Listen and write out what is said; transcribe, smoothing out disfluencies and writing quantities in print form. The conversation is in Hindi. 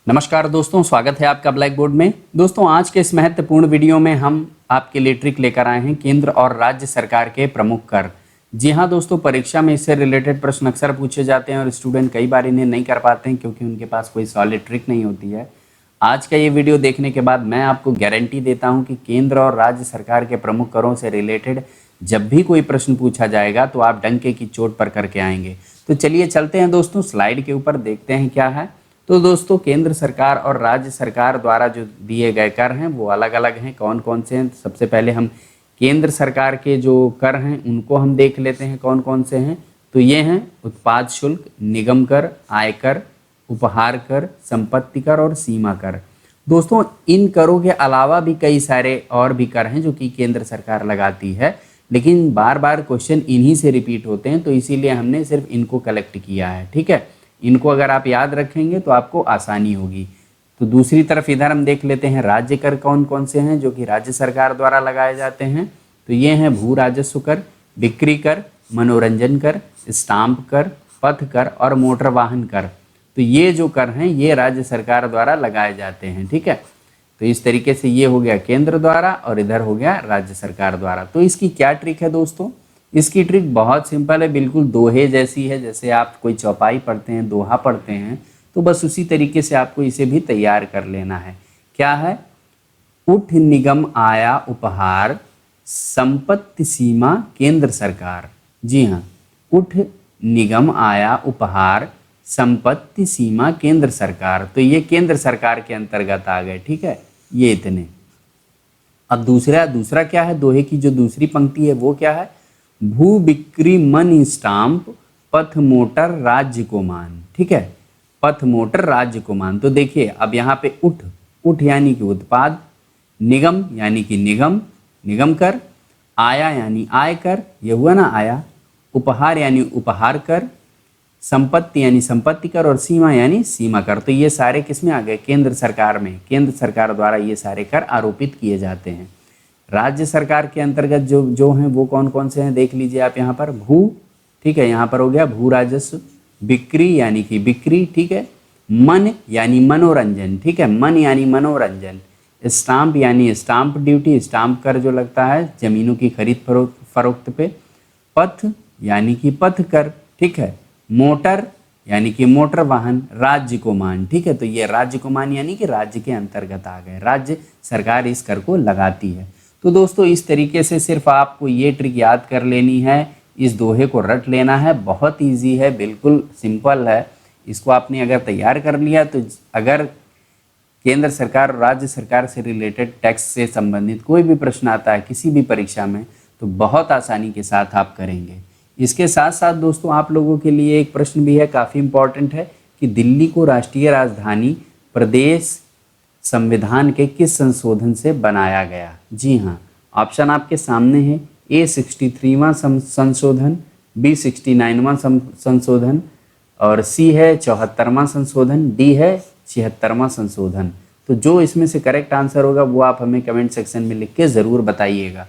नमस्कार दोस्तों, स्वागत है आपका ब्लैक बोर्ड में। दोस्तों, आज के इस महत्वपूर्ण वीडियो में हम आपके लिए ट्रिक लेकर आए हैं केंद्र और राज्य सरकार के प्रमुख कर। जी हाँ दोस्तों, परीक्षा में इससे रिलेटेड प्रश्न अक्सर पूछे जाते हैं और स्टूडेंट कई बार इन्हें नहीं कर पाते हैं क्योंकि उनके पास कोई सॉलिड ट्रिक नहीं होती है। आज का ये वीडियो देखने के बाद मैं आपको गारंटी देता हूँ कि केंद्र और राज्य सरकार के प्रमुख करों से रिलेटेड जब भी कोई प्रश्न पूछा जाएगा तो आप डंके की चोट पर करके आएंगे। तो चलिए चलते हैं दोस्तों, स्लाइड के ऊपर देखते हैं क्या है। तो दोस्तों, केंद्र सरकार और राज्य सरकार द्वारा जो दिए गए कर हैं वो अलग अलग हैं। कौन कौन से हैं? सबसे पहले हम केंद्र सरकार के जो कर हैं उनको हम देख लेते हैं कौन कौन से हैं। तो ये हैं उत्पाद शुल्क, निगम कर, आयकर, उपहार कर, संपत्ति कर और सीमा कर। दोस्तों, इन करों के अलावा भी कई सारे और भी कर हैं जो कि केंद्र सरकार लगाती है, लेकिन बार बार क्वेश्चन इन्हीं से रिपीट होते हैं, तो इसीलिए हमने सिर्फ इनको कलेक्ट किया है। ठीक है, इनको अगर आप याद रखेंगे तो आपको आसानी होगी। तो दूसरी तरफ इधर हम देख लेते हैं राज्य कर कौन कौन से हैं जो कि राज्य सरकार द्वारा लगाए जाते हैं। तो ये हैं भू राजस्व कर, बिक्री कर, मनोरंजन कर, स्टाम्प कर, पथ कर और मोटर वाहन कर। तो ये जो कर हैं ये राज्य सरकार द्वारा लगाए जाते हैं। ठीक है, तो इस तरीके से ये हो गया केंद्र द्वारा और इधर हो गया राज्य सरकार द्वारा। तो इसकी क्या ट्रिक है दोस्तों? इसकी ट्रिक बहुत सिंपल है, बिल्कुल दोहे जैसी है। जैसे आप कोई चौपाई पढ़ते हैं, दोहा पढ़ते हैं, तो बस उसी तरीके से आपको इसे भी तैयार कर लेना है। क्या है? उठ निगम आया उपहार, संपत्ति सीमा केंद्र सरकार। जी हाँ, उठ निगम आया उपहार, संपत्ति सीमा केंद्र सरकार। तो ये केंद्र सरकार के अंतर्गत आ गए। ठीक है, ये इतने। अब दूसरा क्या है? दोहे की जो दूसरी पंक्ति है वो क्या है? भू बिक्री मन स्टाम्प, पथ मोटर राज्य को मान। ठीक है, पथ मोटर राज्य को मान। तो देखिए अब यहाँ पे उठ यानी कि उत्पाद, निगम यानी कि निगम कर, आया यानी आय कर, ये हुआ ना आया, उपहार यानी उपहार कर, संपत्ति यानी संपत्ति कर और सीमा यानी सीमा कर। तो ये सारे किस में आ गए? केंद्र सरकार में। केंद्र सरकार द्वारा ये सारे कर आरोपित किए जाते हैं। राज्य सरकार के अंतर्गत जो हैं वो कौन कौन से हैं देख लीजिए आप यहाँ पर। भू, ठीक है, यहाँ पर हो गया भू राजस्व, बिक्री यानी कि बिक्री, ठीक है, मन यानी मनोरंजन, ठीक है, मन यानी मनोरंजन, स्टाम्प यानी स्टाम्प ड्यूटी, स्टाम्प कर जो लगता है जमीनों की खरीद फरोख्त पे, पथ यानी कि पथ कर, ठीक है, मोटर यानी कि मोटर वाहन, राज्य को मान। ठीक है, तो ये राज्य को मान यानी कि राज्य के अंतर्गत आ गए। राज्य सरकार इस कर को लगाती है। तो दोस्तों, इस तरीके से सिर्फ आपको ये ट्रिक याद कर लेनी है, इस दोहे को रट लेना है। बहुत इजी है, बिल्कुल सिंपल है। इसको आपने अगर तैयार कर लिया तो अगर केंद्र सरकार और राज्य सरकार से रिलेटेड टैक्स से संबंधित कोई भी प्रश्न आता है किसी भी परीक्षा में तो बहुत आसानी के साथ आप करेंगे। इसके साथ साथ दोस्तों, आप लोगों के लिए एक प्रश्न भी है, काफ़ी इम्पॉर्टेंट है, कि दिल्ली को राष्ट्रीय राजधानी प्रदेश संविधान के किस संशोधन से बनाया गया? जी हाँ, ऑप्शन आपके सामने है। A 63वां संशोधन, B 69वां संशोधन और C है 74वां संशोधन, D है 76वां संशोधन। तो जो इसमें से करेक्ट आंसर होगा वो आप हमें कमेंट सेक्शन में लिख के ज़रूर बताइएगा।